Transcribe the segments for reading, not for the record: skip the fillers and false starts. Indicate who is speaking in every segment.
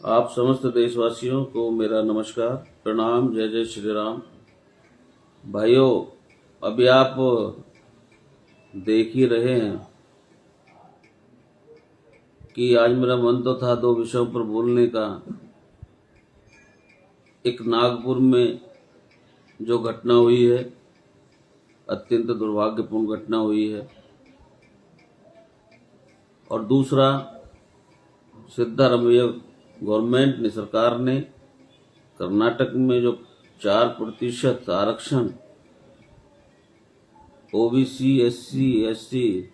Speaker 1: आप समस्त देशवासियों को मेरा नमस्कार, प्रणाम, जय जय श्री राम। भाइयों, अभी आप देख ही रहे हैं कि आज मेरा मन तो था दो विषयों पर बोलने का। एक, नागपुर में जो घटना हुई है, अत्यंत दुर्भाग्यपूर्ण घटना हुई है, और दूसरा, सिद्धारमैया गवर्नमेंट ने, सरकार ने कर्नाटक में जो 4% आरक्षण ओबीसी, एससी, एसटी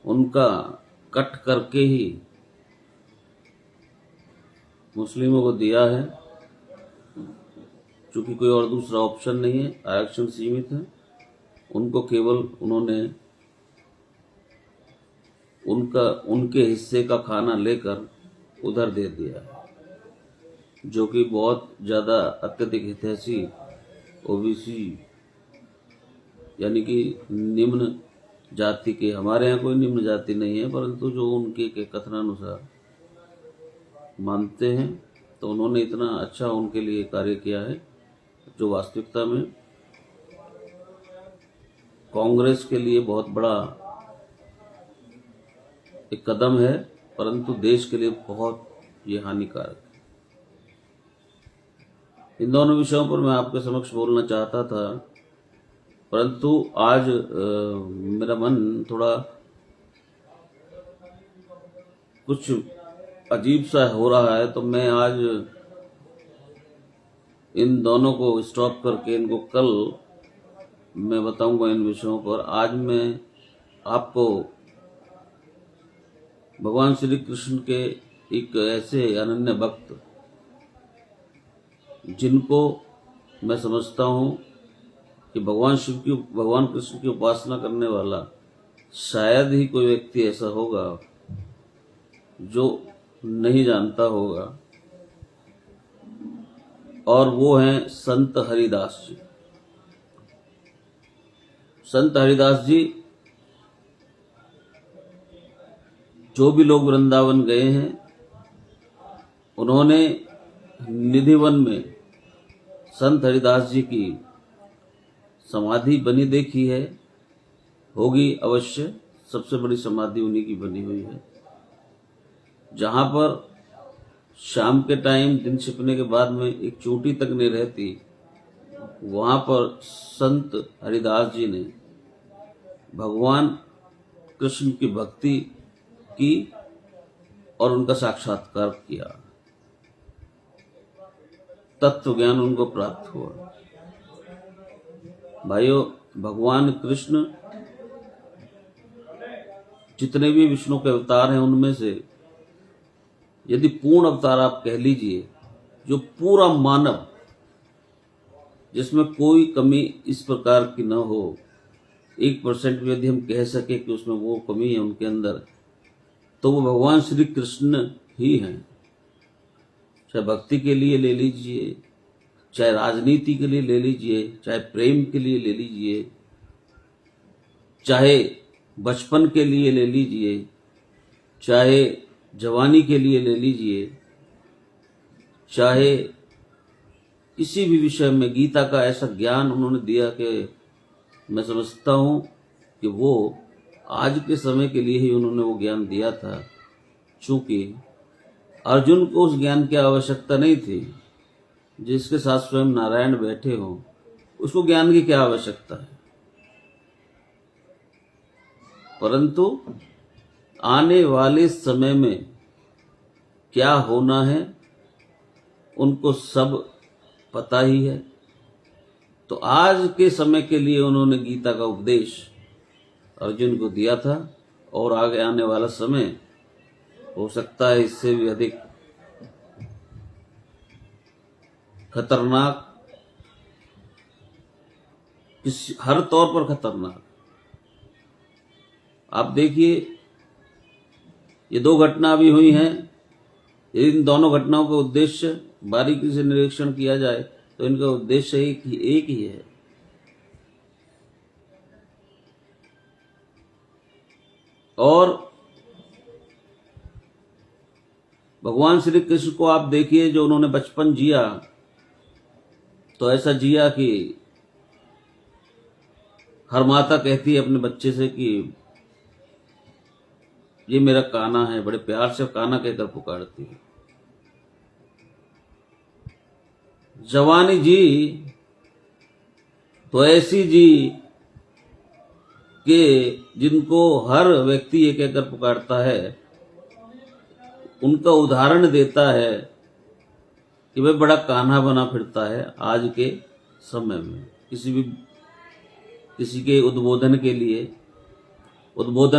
Speaker 1: उनका कट करके ही मुस्लिमों को दिया है। चूंकि कोई और दूसरा ऑप्शन नहीं है, आरक्षण सीमित है, उनको केवल उन्होंने उनके हिस्से का खाना लेकर उधर दे दिया है, जो कि बहुत ज़्यादा अत्यधिक हितैषी ओबीसी यानी कि निम्न जाति के, हमारे यहाँ कोई निम्न जाति नहीं है, परंतु जो उनके के कथनानुसार मानते हैं, तो उन्होंने इतना अच्छा उनके लिए कार्य किया है, जो वास्तविकता में कांग्रेस के लिए बहुत बड़ा एक कदम है, परंतु देश के लिए बहुत ये हानिकारक है। इन दोनों विषयों पर मैं आपके समक्ष बोलना चाहता था, परंतु आज मेरा मन थोड़ा कुछ अजीब सा हो रहा है, तो मैं आज इन दोनों को स्टॉप करके इनको कल मैं बताऊंगा इन विषयों पर। आज मैं आपको भगवान श्री कृष्ण के एक ऐसे अनन्य भक्त, जिनको मैं समझता हूँ कि भगवान कृष्ण की उपासना करने वाला शायद ही कोई व्यक्ति ऐसा होगा जो नहीं जानता होगा, और वो हैं संत हरिदास जी। संत हरिदास जी, जो भी लोग वृंदावन गए हैं, उन्होंने निधिवन में संत हरिदास जी की समाधि बनी देखी है, होगी अवश्य। सबसे बड़ी समाधि उन्हीं की बनी हुई है, जहां पर शाम के टाइम दिन छिपने के बाद में एक चोटी तक नहीं रहती, वहां पर संत हरिदास जी ने भगवान कृष्ण की भक्ति की और उनका साक्षात्कार किया, तत्व ज्ञान उनको प्राप्त हुआ। भाइयों, भगवान कृष्ण जितने भी विष्णु के अवतार हैं, उनमें से यदि पूर्ण अवतार आप कह लीजिए, जो पूरा मानव, जिसमें कोई कमी इस प्रकार की न हो, 1% भी यदि हम कह सके कि उसमें वो कमी है उनके अंदर, तो वो भगवान श्री कृष्ण ही हैं। चाहे भक्ति के लिए ले लीजिए, चाहे राजनीति के लिए ले लीजिए, चाहे प्रेम के लिए ले लीजिए, चाहे बचपन के लिए ले लीजिए, चाहे जवानी के लिए ले लीजिए, चाहे किसी भी विषय में गीता का ऐसा ज्ञान उन्होंने दिया कि मैं समझता हूं कि वो आज के समय के लिए ही उन्होंने वो ज्ञान दिया था। चूंकि अर्जुन को उस ज्ञान की आवश्यकता नहीं थी, जिसके साथ स्वयं नारायण बैठे हों, उसको ज्ञान की क्या आवश्यकता है। परंतु आने वाले समय में क्या होना है उनको सब पता ही है, तो आज के समय के लिए उन्होंने गीता का उपदेश अर्जुन को दिया था, और आगे आने वाला समय हो सकता है इससे भी अधिक खतरनाक, हर तौर पर खतरनाक। आप देखिए, ये दो घटना अभी हुई हैं, इन दोनों घटनाओं का उद्देश्य बारीकी से निरीक्षण किया जाए तो इनका उद्देश्य एक ही है। और भगवान श्री कृष्ण को आप देखिए, जो उन्होंने बचपन जिया तो ऐसा जिया कि हर माता कहती है अपने बच्चे से कि ये मेरा कान्हा है, बड़े प्यार से कान्हा कहकर पुकारती है। जवानी जी तो ऐसी जी कि जिनको हर व्यक्ति ये कहकर पुकारता है, उनका उदाहरण देता है कि वह बड़ा कान्हा बना फिरता है आज के समय में। किसी के उद्बोधन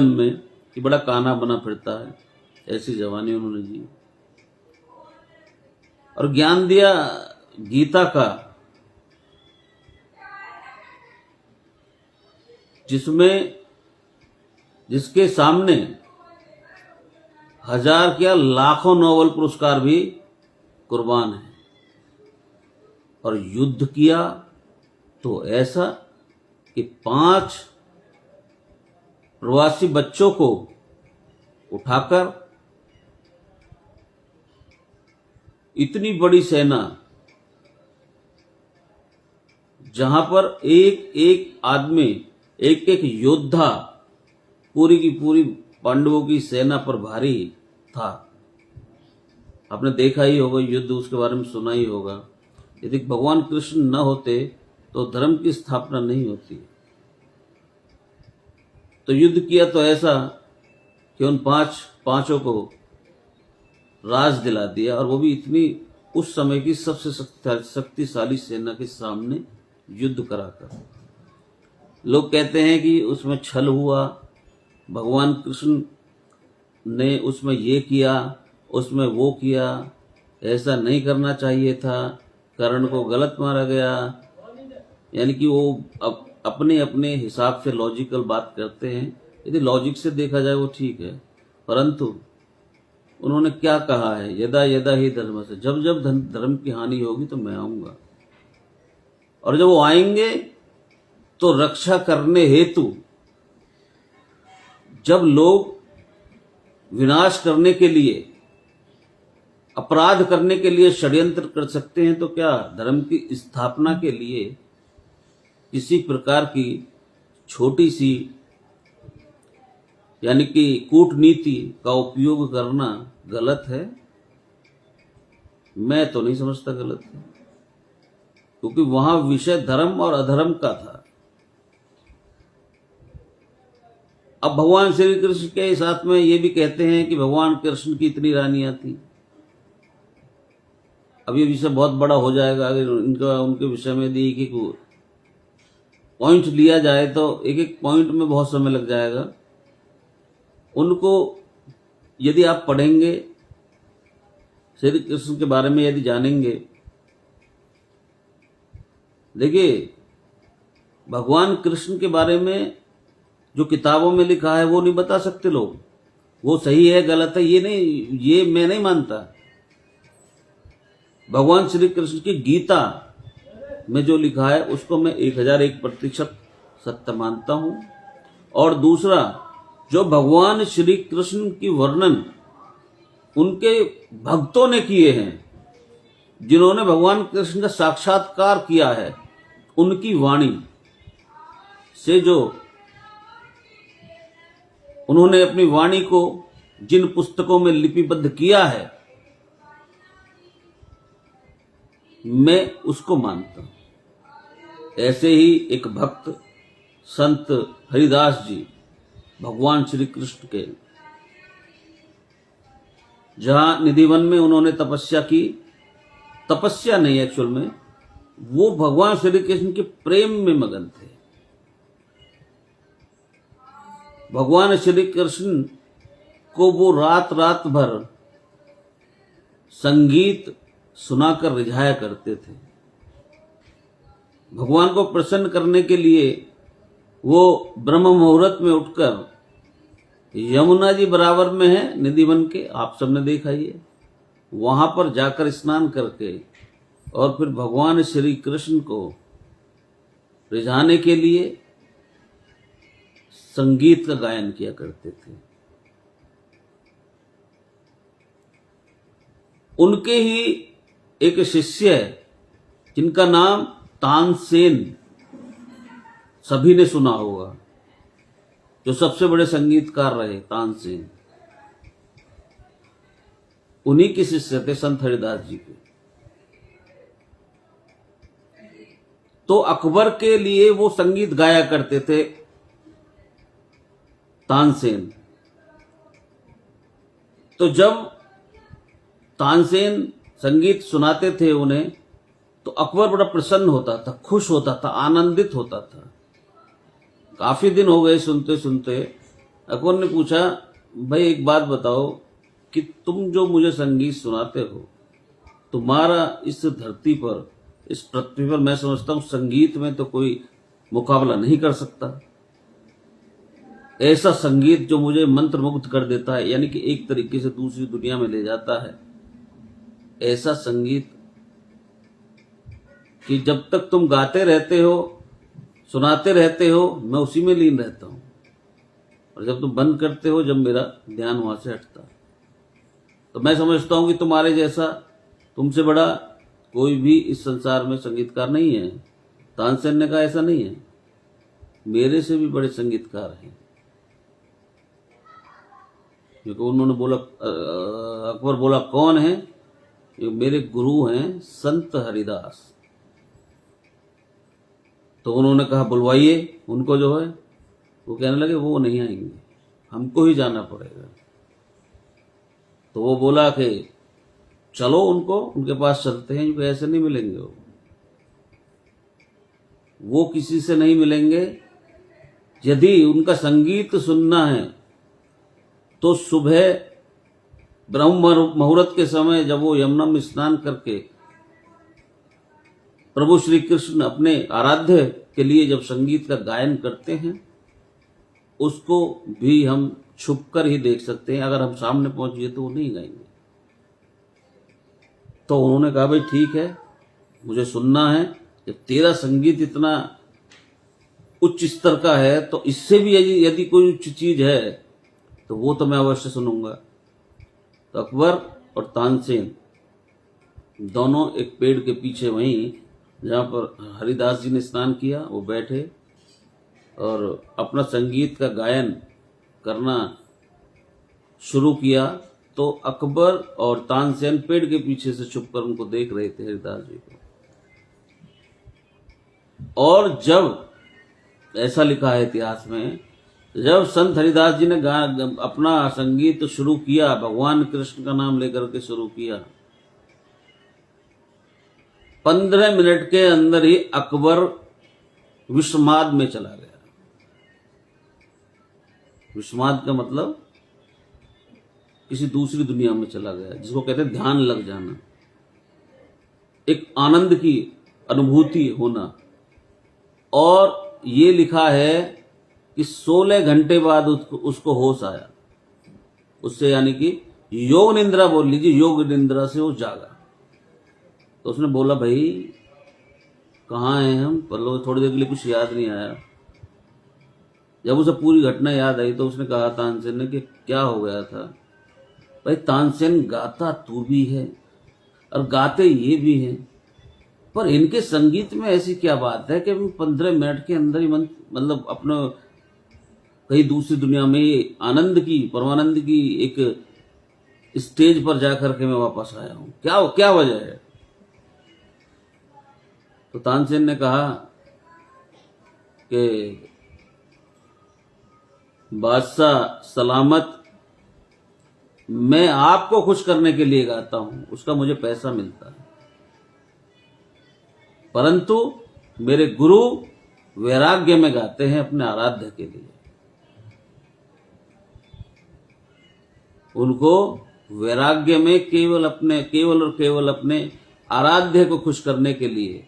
Speaker 1: में कि बड़ा कान्हा बना फिरता है, ऐसी जवानी उन्होंने जी और ज्ञान दिया गीता का, जिसके सामने हजार क्या लाखों नोबेल पुरस्कार भी कुर्बान है। और युद्ध किया तो ऐसा कि 5 प्रवासी बच्चों को उठाकर इतनी बड़ी सेना, जहां पर एक एक आदमी, एक एक योद्धा पूरी की पूरी पांडवों की सेना पर भारी था। आपने देखा ही होगा युद्ध, उसके बारे में सुना ही होगा। यदि भगवान कृष्ण न होते तो धर्म की स्थापना नहीं होती। तो युद्ध किया तो ऐसा कि उन पांचों को राज दिला दिया, और वो भी इतनी उस समय की सबसे शक्तिशाली सेना के सामने युद्ध कराकर। लोग कहते हैं कि उसमें छल हुआ, भगवान कृष्ण ने उसमें ये किया, उसमें वो किया, ऐसा नहीं करना चाहिए था, कर्ण को गलत मारा गया। यानी कि वो अपने अपने हिसाब से लॉजिकल बात करते हैं। यदि लॉजिक से देखा जाए वो ठीक है, परंतु उन्होंने क्या कहा है, यदा यदा ही धर्म से, जब जब धर्म की हानि होगी तो मैं आऊंगा। और जब वो आएंगे तो रक्षा करने हेतु, जब लोग विनाश करने के लिए, अपराध करने के लिए षड्यंत्र कर सकते हैं, तो क्या धर्म की स्थापना के लिए किसी प्रकार की छोटी सी यानी कि कूटनीति का उपयोग करना गलत है? मैं तो नहीं समझता गलत है, क्योंकि वहां विषय धर्म और अधर्म का था। अब भगवान श्री कृष्ण के साथ में ये भी कहते हैं कि भगवान कृष्ण की इतनी रानियां थी। अब ये विषय बहुत बड़ा हो जाएगा, अगर उनके विषय में यदि एक पॉइंट लिया जाए तो एक एक पॉइंट में बहुत समय लग जाएगा। उनको यदि आप पढ़ेंगे, श्री कृष्ण के बारे में यदि जानेंगे, देखिए भगवान कृष्ण के बारे में जो किताबों में लिखा है वो नहीं बता सकते लोग। वो सही है गलत है ये मैं नहीं मानता। भगवान श्री कृष्ण की गीता में जो लिखा है उसको मैं 1001% सत्य मानता हूं। और दूसरा, जो भगवान श्री कृष्ण की वर्णन उनके भक्तों ने किए हैं, जिन्होंने भगवान कृष्ण का साक्षात्कार किया है, उनकी वाणी से, जो उन्होंने अपनी वाणी को जिन पुस्तकों में लिपिबद्ध किया है, मैं उसको मानता हूं। ऐसे ही एक भक्त संत हरिदास जी भगवान श्री कृष्ण के, जहां निधिवन में उन्होंने तपस्या की, तपस्या नहीं एक्चुअल में, वो भगवान श्री कृष्ण के प्रेम में मगन थे। भगवान श्री कृष्ण को वो रात रात भर संगीत सुनाकर रिझाया करते थे। भगवान को प्रसन्न करने के लिए वो ब्रह्म मुहूर्त में उठकर, यमुना जी बराबर में है निधिवन के, आप सबने देखा ही है, वहां पर जाकर स्नान करके और फिर भगवान श्री कृष्ण को रिझाने के लिए संगीत का गायन किया करते थे। उनके ही एक शिष्य है जिनका नाम तानसेन, सभी ने सुना होगा, जो सबसे बड़े संगीतकार रहे तानसेन। उन्हीं के शिष्य थे संत हरिदास जी के। तो अकबर के लिए वो संगीत गाया करते थे तानसेन। तो जब तानसेन संगीत सुनाते थे उन्हें, तो अकबर बड़ा प्रसन्न होता था, खुश होता था, आनंदित होता था। काफी दिन हो गए सुनते सुनते। अकबर ने पूछा, भाई एक बात बताओ कि तुम जो मुझे संगीत सुनाते हो, तुम्हारा इस धरती पर, इस पृथ्वी पर, मैं समझता हूं संगीत में तो कोई मुकाबला नहीं कर सकता। ऐसा संगीत जो मुझे मंत्रमुग्ध कर देता है, यानी कि एक तरीके से दूसरी दुनिया में ले जाता है, ऐसा संगीत कि जब तक तुम गाते रहते हो, सुनाते रहते हो, मैं उसी में लीन रहता हूं, और जब तुम बंद करते हो, जब मेरा ध्यान वहां से हटता है, तो मैं समझता हूं कि तुम्हारे जैसा, तुमसे बड़ा कोई भी इस संसार में संगीतकार नहीं है। तानसेन ने कहा, ऐसा नहीं है, मेरे से भी बड़े संगीतकार हैं। क्योंकि उन्होंने बोला, अकबर बोला, कौन है? ये मेरे गुरु हैं संत हरिदास। तो उन्होंने कहा, बुलवाइए उनको जो है। वो कहने लगे, वो नहीं आएंगे, हमको ही जाना पड़ेगा। तो वो बोला कि चलो उनके पास चलते हैं, क्योंकि ऐसे नहीं मिलेंगे वो किसी से नहीं मिलेंगे। यदि उनका संगीत सुनना है तो सुबह ब्रह्म मुहूर्त के समय, जब वो यमुना में स्नान करके प्रभु श्री कृष्ण अपने आराध्य के लिए जब संगीत का गायन करते हैं, उसको भी हम छुपकर ही देख सकते हैं। अगर हम सामने पहुंचिए तो वो नहीं गाएंगे। तो उन्होंने कहा, भाई ठीक है, मुझे सुनना है। जब तेरा संगीत इतना उच्च स्तर का है, तो इससे भी यदि कोई उच्च चीज है तो वो तो मैं अवश्य सुनूंगा। तो अकबर और तानसेन दोनों एक पेड़ के पीछे, वहीं जहां पर हरिदास जी ने स्नान किया, वो बैठे और अपना संगीत का गायन करना शुरू किया। तो अकबर और तानसेन पेड़ के पीछे से छुपकर उनको देख रहे थे, हरिदास जी को। और जब, ऐसा लिखा है इतिहास में, जब संत हरिदास जी ने अपना संगीत शुरू किया, भगवान कृष्ण का नाम लेकर के शुरू किया, 15 मिनट के अंदर ही अकबर विषमाद में चला गया। विषमाद का मतलब किसी दूसरी दुनिया में चला गया, जिसको कहते हैं ध्यान लग जाना, एक आनंद की अनुभूति होना। और ये लिखा है कि 16 घंटे बाद उसको होश आया। उससे, यानी कि योग निंद्रा बोल लीजिए, योग निंद्रा से वो जागा। तो उसने बोला, भाई कहाँ हैं हम? पर थोड़ी देर के लिए कुछ याद नहीं आया। जब उसे पूरी घटना याद आई तो उसने कहा तानसेन ने कि क्या हो गया था? भाई तानसेन, गाता तू भी है और गाते ये भी हैं, पर इनके संगीत में ऐसी क्या बात है कि 15 मिनट के अंदर ही मतलब अपना कहीं दूसरी दुनिया में आनंद की, परमानंद की एक स्टेज पर जाकर के मैं वापस आया हूं। क्या वजह है? तो तानसेन ने कहा कि बादशाह सलामत, मैं आपको खुश करने के लिए गाता हूं, उसका मुझे पैसा मिलता है, परंतु मेरे गुरु वैराग्य में गाते हैं अपने आराध्य के लिए। उनको वैराग्य में केवल और केवल अपने आराध्य को खुश करने के लिए,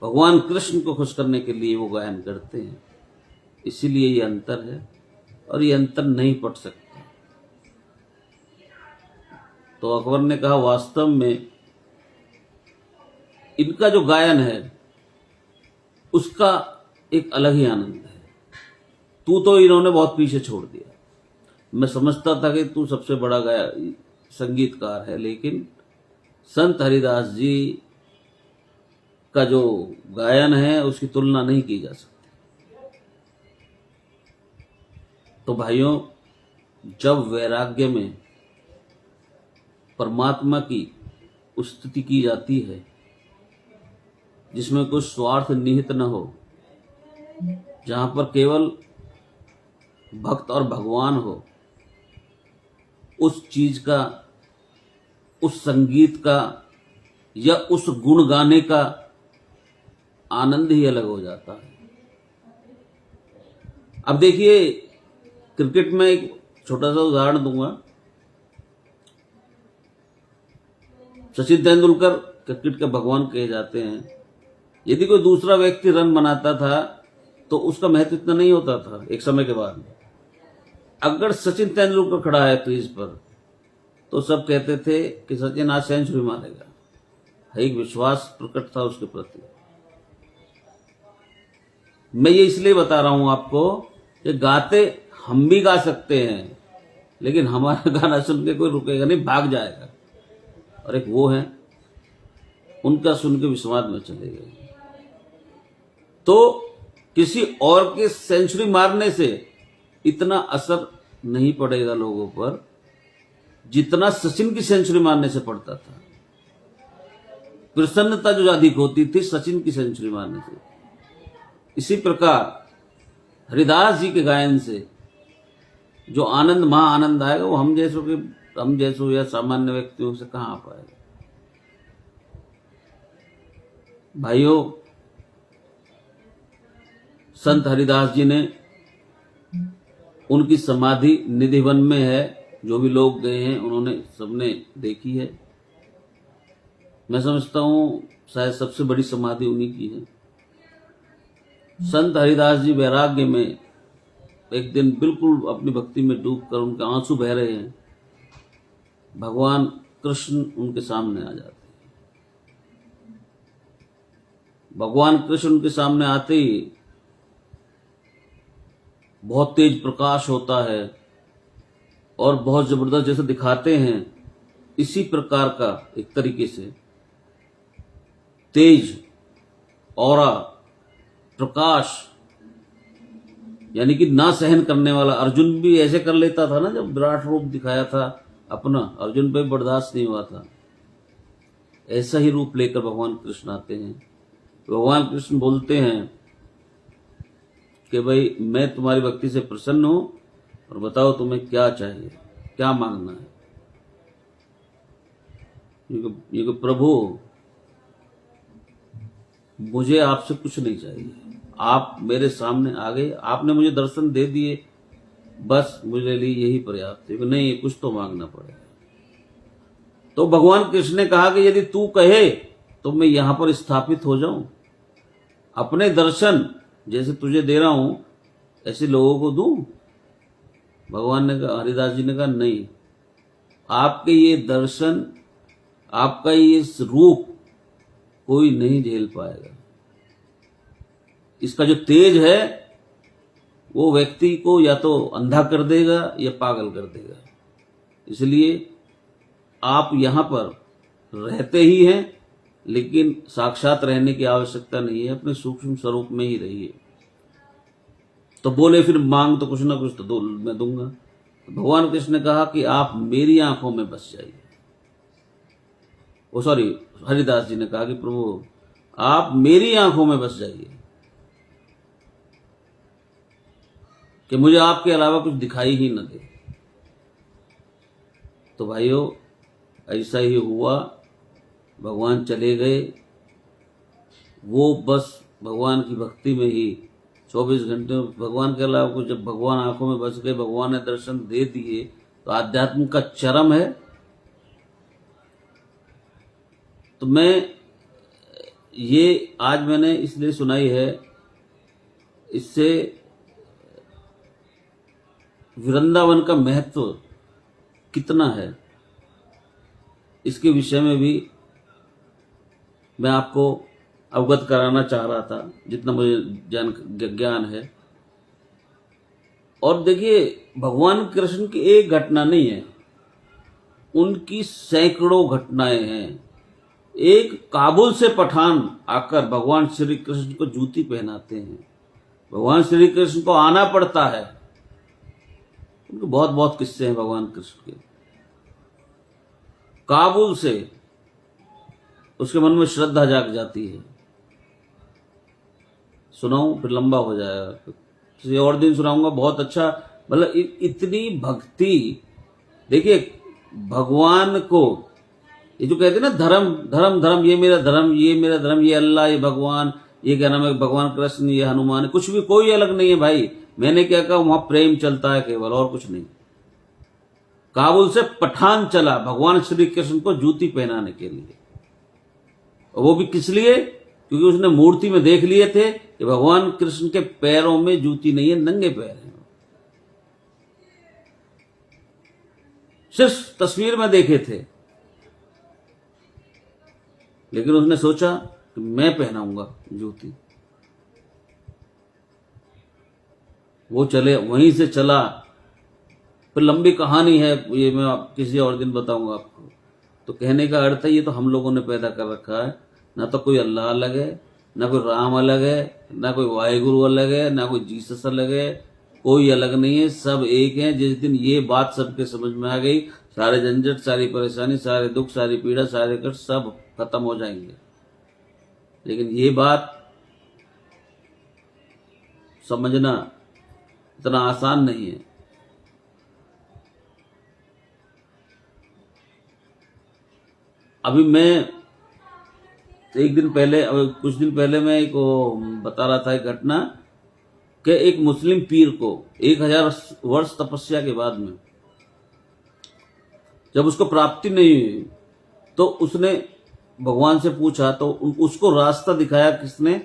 Speaker 1: भगवान कृष्ण को खुश करने के लिए वो गायन करते हैं। इसीलिए ये अंतर है, और ये अंतर नहीं पट सकता। तो अकबर ने कहा, वास्तव में इनका जो गायन है उसका एक अलग ही आनंद है। तू तो इन्होंने बहुत पीछे छोड़ दिया। मैं समझता था कि तू सबसे बड़ा संगीतकार है, लेकिन संत हरिदास जी का जो गायन है उसकी तुलना नहीं की जा सकती। तो भाइयों, जब वैराग्य में परमात्मा की स्तुति की जाती है जिसमें कोई स्वार्थ निहित न हो, जहां पर केवल भक्त और भगवान हो, उस चीज का, उस संगीत का या उस गुण गाने का आनंद ही अलग हो जाता है। अब देखिए, क्रिकेट में एक छोटा सा उदाहरण दूंगा। सचिन तेंदुलकर क्रिकेट के भगवान कहे जाते हैं। यदि कोई दूसरा व्यक्ति रन बनाता था तो उसका महत्व इतना नहीं होता था एक समय के बाद। अगर सचिन तेंदुलकर खड़ा है क्रीज पर तो सब कहते थे कि सचिन आज सेंचुरी मारेगा। एक विश्वास प्रकट था उसके प्रति। मैं ये इसलिए बता रहा हूं आपको कि गाते हम भी गा सकते हैं, लेकिन हमारा गाना सुन के कोई रुकेगा नहीं, भाग जाएगा। और एक वो है, उनका सुन के विश्वास में चले गए। तो किसी और के सेंचुरी मारने से इतना असर नहीं पड़ेगा लोगों पर जितना सचिन की सेंचुरी मारने से पड़ता था। प्रसन्नता जो अधिक होती थी सचिन की सेंचुरी मारने से। इसी प्रकार हरिदास जी के गायन से जो आनंद, महा आनंद आएगा, वो हम जैसों या सामान्य व्यक्तियों से कहां आ पाएगा। भाइयों, संत हरिदास जी ने, उनकी समाधि निधिवन में है। जो भी लोग गए हैं उन्होंने सबने देखी है। मैं समझता हूं शायद सबसे बड़ी समाधि उन्हीं की है। संत हरिदास जी वैराग्य में एक दिन बिल्कुल अपनी भक्ति में डूबकर, उनके आंसू बह रहे हैं, भगवान कृष्ण उनके सामने आ जाते हैं। भगवान कृष्ण उनके सामने आते ही बहुत तेज प्रकाश होता है और बहुत जबरदस्त जैसे दिखाते हैं, इसी प्रकार का एक तरीके से तेज औरा प्रकाश, यानी कि ना सहन करने वाला। अर्जुन भी ऐसे कर लेता था ना, जब विराट रूप दिखाया था अपना, अर्जुन पे बर्दाश्त नहीं हुआ था। ऐसा ही रूप लेकर भगवान कृष्ण आते हैं। भगवान कृष्ण बोलते हैं कि भाई, मैं तुम्हारी भक्ति से प्रसन्न हूं और बताओ तुम्हें क्या चाहिए, क्या मांगना है। ये कि प्रभु, मुझे आपसे कुछ नहीं चाहिए। आप मेरे सामने आ गए, आपने मुझे दर्शन दे दिए, बस मुझे लिए यही पर्याप्त है। नहीं, कुछ तो मांगना पड़ेगा। तो भगवान कृष्ण ने कहा कि यदि तू कहे तो मैं यहां पर स्थापित हो जाऊं, अपने दर्शन जैसे तुझे दे रहा हूं ऐसे लोगों को दूं। भगवान ने कहा, हरिदास जी ने कहा, नहीं, आपके ये दर्शन, आपका ये रूप कोई नहीं झेल पाएगा। इसका जो तेज है वो व्यक्ति को या तो अंधा कर देगा या पागल कर देगा। इसलिए आप यहां पर रहते ही हैं, लेकिन साक्षात रहने की आवश्यकता नहीं है, अपने सूक्ष्म स्वरूप में ही रहिए। तो बोले, फिर मांग तो कुछ ना कुछ तो मैं दूंगा। तो भगवान कृष्ण ने कहा कि आप मेरी आंखों में बस जाइए। हरिदास जी ने कहा कि प्रभु, आप मेरी आंखों में बस जाइए कि मुझे आपके अलावा कुछ दिखाई ही न दे। तो भाइयों, ऐसा ही हुआ। भगवान चले गए। वो बस भगवान की भक्ति में ही 24 घंटे, भगवान के अलावा कुछ, जब भगवान आंखों में बस गए, भगवान ने दर्शन दे दिए, तो आध्यात्म का चरम है। तो ये आज मैंने इसलिए सुनाई है, इससे वृंदावन का महत्व कितना है इसके विषय में भी मैं आपको अवगत कराना चाह रहा था, जितना मुझे ज्ञान है। और देखिए, भगवान कृष्ण की एक घटना नहीं है, उनकी सैकड़ों घटनाएं हैं। एक काबुल से पठान आकर भगवान श्री कृष्ण को जूती पहनाते हैं, भगवान श्री कृष्ण को आना पड़ता है। उनके बहुत बहुत किस्से हैं भगवान कृष्ण के। काबुल से उसके मन में श्रद्धा जाग जाती है। सुनाऊं फिर लंबा हो जाएगा, किसी और दिन सुनाऊंगा। बहुत अच्छा, मतलब इतनी भक्ति। देखिए भगवान को, ये जो कहते हैं ना धर्म धर्म धर्म, ये मेरा धर्म, ये मेरा धर्म, ये अल्लाह, ये भगवान, ये क्या नाम है, भगवान कृष्ण, ये हनुमान, कुछ भी कोई अलग नहीं है भाई। मैंने क्या कहा, वहां प्रेम चलता है केवल, और कुछ नहीं। काबुल से पठान चला भगवान श्री कृष्ण को जूती पहनाने के लिए, और वो भी किस लिए? क्योंकि उसने मूर्ति में देख लिए थे कि भगवान कृष्ण के पैरों में जूती नहीं है, नंगे पैर हैं। सिर्फ तस्वीर में देखे थे, लेकिन उसने सोचा कि मैं पहनाऊंगा जूती। वो चले, वहीं से चला। फिर लंबी कहानी है, ये मैं किसी और दिन बताऊंगा आपको। तो कहने का अर्थ है, ये तो हम लोगों ने पैदा कर रखा है। ना तो कोई अल्लाह अलग है, ना कोई राम अलग है, ना कोई वाहिगुरु अलग है, ना कोई जीसस अलग है, कोई अलग नहीं है, सब एक है। जिस दिन ये बात सबके समझ में आ गई, सारे झंझट, सारी परेशानी, सारे दुख, सारी पीड़ा, सारे कष्ट सब खत्म हो जाएंगे। लेकिन ये बात समझना इतना आसान नहीं है। अभी मैं एक दिन पहले, कुछ दिन पहले मैं एक बता रहा था एक घटना कि एक मुस्लिम पीर को 1000 वर्ष तपस्या के बाद में जब उसको प्राप्ति नहीं हुई, तो उसने भगवान से पूछा, तो उसको रास्ता दिखाया किसने?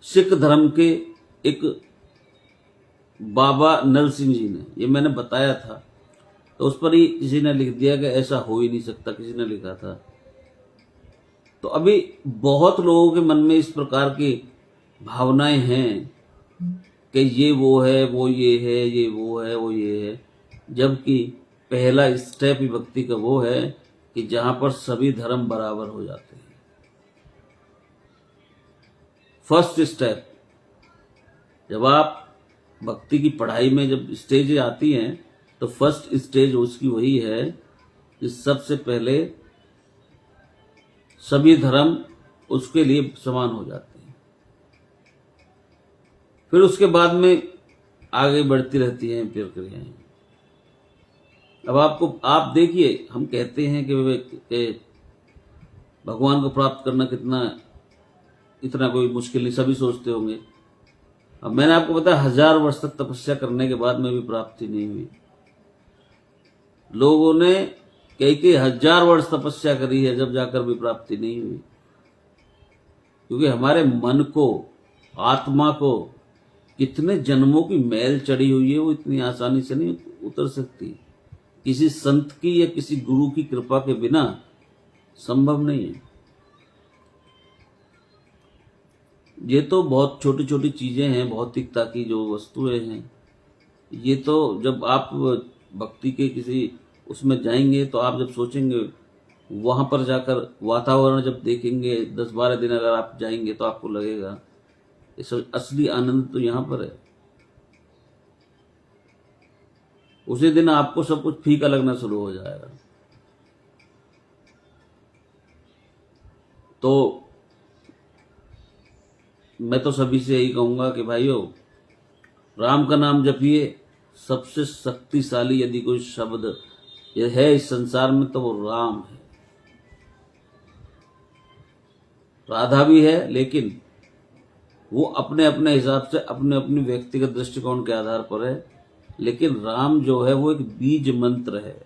Speaker 1: सिख धर्म के एक बाबा नल सिंह जी ने। ये मैंने बताया था, तो उस पर ही किसी ने लिख दिया कि ऐसा हो ही नहीं सकता, किसी ने लिखा था। तो अभी बहुत लोगों के मन में इस प्रकार की भावनाएं हैं कि ये वो है, वो ये है, ये वो है, वो ये है, जबकि पहला स्टेप ही भक्ति का वो है कि जहां पर सभी धर्म बराबर हो जाते हैं। फर्स्ट स्टेप, जब आप भक्ति की पढ़ाई में जब स्टेज आती हैं, तो फर्स्ट स्टेज उसकी वही है कि सबसे पहले सभी धर्म उसके लिए समान हो जाते हैं। फिर उसके बाद में आगे बढ़ती रहती हैं प्रक्रियाएं। अब आप देखिए, हम कहते हैं कि भगवान को प्राप्त करना इतना कोई मुश्किल नहीं, सभी सोचते होंगे। अब मैंने आपको बताया 1000 वर्ष तक तपस्या करने के बाद में भी प्राप्ति नहीं हुई। लोगों ने कई 1000 वर्ष तपस्या करी है, जब जाकर भी प्राप्ति नहीं हुई। क्योंकि हमारे मन को, आत्मा को कितने जन्मों की मैल चढ़ी हुई है, वो इतनी आसानी से नहीं उतर सकती। किसी संत की या किसी गुरु की कृपा के बिना संभव नहीं है। ये तो बहुत छोटी छोटी चीजें हैं, भौतिकता की जो वस्तुएं हैं। ये तो जब आप भक्ति के किसी उसमें जाएंगे, तो आप जब सोचेंगे, वहां पर जाकर वातावरण जब देखेंगे, 10-12 दिन अगर आप जाएंगे, तो आपको लगेगा इस असली आनंद तो यहां पर है। उसी दिन आपको सब कुछ फीका लगना शुरू हो जाएगा। तो मैं तो सभी से यही कहूंगा कि भाइयों, राम का नाम जपिए। सबसे शक्तिशाली यदि कोई शब्द है इस संसार में, तो वो राम है। राधा भी है, लेकिन वो अपने अपने हिसाब से, अपने अपने व्यक्तिगत दृष्टिकोण के आधार पर है। लेकिन राम जो है वो एक बीज मंत्र है।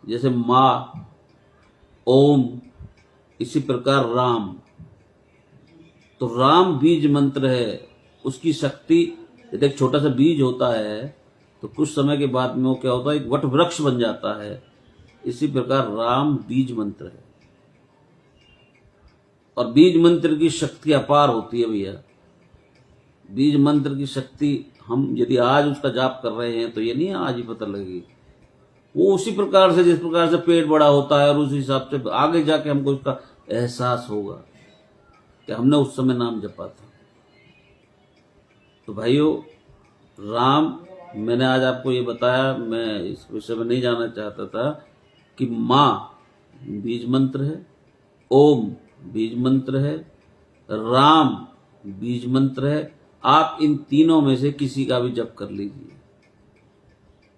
Speaker 1: जैसे माँ, ओम, इसी प्रकार राम। तो राम बीज मंत्र है। उसकी शक्ति, यदि एक छोटा सा बीज होता है, तो कुछ समय के बाद में वो क्या होता है, एक वट वृक्ष बन जाता है। इसी प्रकार राम बीज मंत्र है, और बीज मंत्र की शक्ति अपार होती है भैया। बीज मंत्र की शक्ति, हम यदि आज उसका जाप कर रहे हैं, तो ये नहीं आज ही पता लगेगी। वो उसी प्रकार से, जिस प्रकार से पेट बड़ा होता है, और उस हिसाब से आगे जाके हमको उसका एहसास होगा कि हमने उस समय नाम जपा था। तो भाइयों, राम, मैंने आज आपको ये बताया, मैं इस विषय में नहीं जाना चाहता था कि माँ बीज मंत्र है, ओम बीज मंत्र है, राम बीज मंत्र है। आप इन तीनों में से किसी का भी जप कर लीजिए।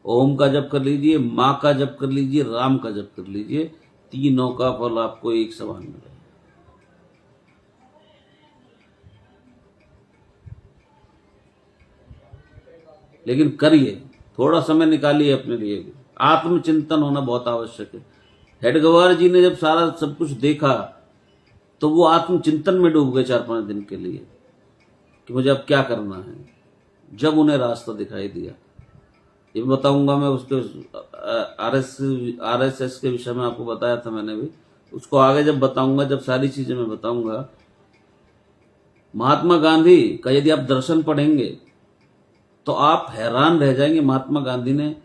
Speaker 1: ओम का जप कर लीजिए, माँ का जप कर लीजिए, राम का जप कर लीजिए, तीनों का फल आपको एक समान मिलेगा। लेकिन करिए, थोड़ा समय निकालिए अपने लिए भी। आत्मचिंतन होना बहुत आवश्यक है। हेडगेवार जी ने जब सारा सब कुछ देखा तो वो आत्मचिंतन में डूब गए 4-5 दिन के लिए कि मुझे अब क्या करना है। जब उन्हें रास्ता दिखाई दिया, ये बताऊंगा मैं, उसके आरएसएस के विषय में आपको बताया था मैंने भी, उसको आगे जब बताऊंगा, जब सारी चीजें मैं बताऊंगा। महात्मा गांधी का यदि आप दर्शन पढ़ेंगे तो आप हैरान रह जाएंगे। महात्मा गांधी ने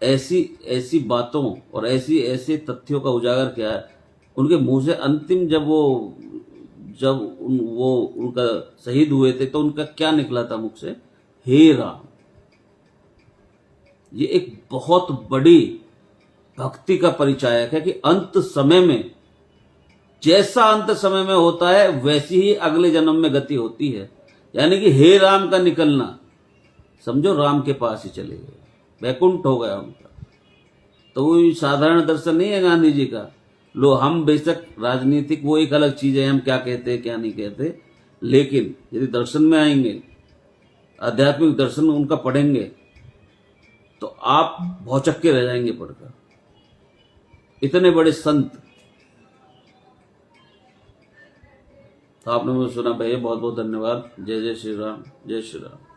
Speaker 1: ऐसी ऐसी बातों और ऐसी ऐसे तथ्यों का उजागर किया है उनके मुंह से। अंतिम जब वो उनका शहीद हुए थे तो उनका क्या निकला था मुख से? हे राम। ये एक बहुत बड़ी भक्ति का परिचायक है कि अंत समय में, जैसा अंत समय में होता है वैसी ही अगले जन्म में गति होती है। यानी कि हे राम का निकलना, समझो राम के पास ही चले गए, वैकुंठ हो गया उनका। तो वो साधारण दर्शन नहीं है गांधी जी का। लो, हम बेशक राजनीतिक, वो एक अलग चीज है, हम क्या कहते हैं क्या नहीं कहते, लेकिन यदि दर्शन में आएंगे, आध्यात्मिक दर्शन उनका पढ़ेंगे, तो आप भौचक्के रह जाएंगे पढ़कर। इतने बड़े संत। तो आपने मुझे सुना भैया, बहुत बहुत धन्यवाद। जय जय श्री राम, जय श्री राम।